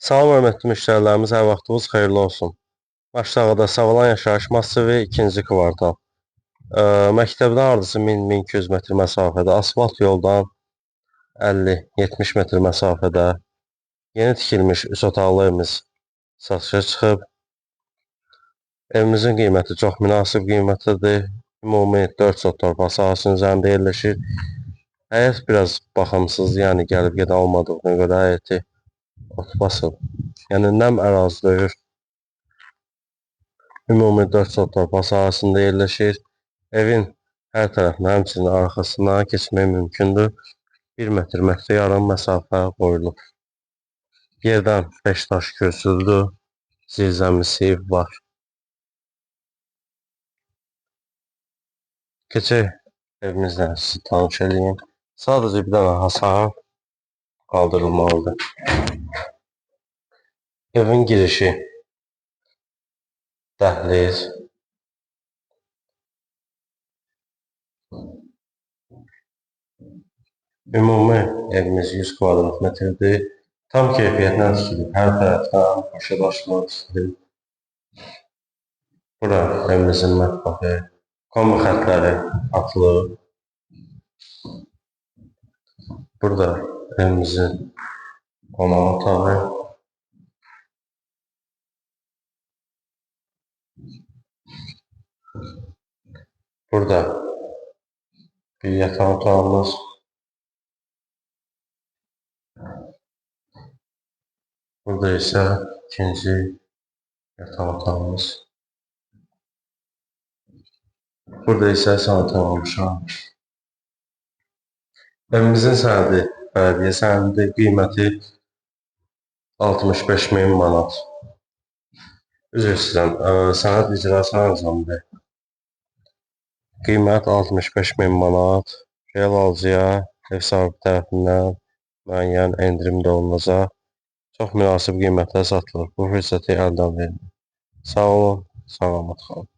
Salam hörmətli müştərilərimiz, hər vaxtınız xeyirli olsun. Aşağıda Savalan yaşayış massivi ikinci kvartal. Məktəbdən hardasa 1000-1200 metr məsafədə, asfalt yoldan 50-70 metr məsafədə yeni tikilmiş 3 otaqlı evimiz satışa çıxıb. Evimizin qiyməti çox münasib qiymətlidir. Ümumi 4 sot torpaq sahəsinin üzərində yerləşir. Həyət biraz baxımsız, yəni gəlib gedən olmadığına görə həyəti ot basıb. Yəni nəm ərazi döyür. Ümumi 4 sot torpaq sahəsində yerləşir. Evin hər tərəfinə, həmçinin arxasına keçmək mümkündür. 1 metr yarım məsafə qoyulub. Yerdən 5 daş kürsüdür. Zirzəmisi var. Keçək evimizlə sizi tanış edeyim. Sadəcə bir dənə hasar qaldırılmalıdır. Evin girişi dəhliz. Ümumi evimiz 100 kvadrat metrdir. Tam keyfiyyətlə tikilib. Hər tərəfdən başa daşıma tikilib. Bura evimizin mətbəxi. Kombi xətləri atılıb. Burada evimizin qonaq otağı. Burada bir yataq otağımız. Burada isə ikinci yataq otağımız. Burada isə sanitar olmuşam. Evimizin sənədi bələdiyyə sənədidir. Qiyməti 65.000 manat. Üzr istəyirəm, sənəd icrası arzamdır. Qiymət 65.000 manat. Real alıcıya ev sahibi tərəfindən müəyyən endirim də olunacaq. Çox münasib qiymətlə satılır. Bu fürsəti əldən verməyin. Sağ olun, salamat qalın.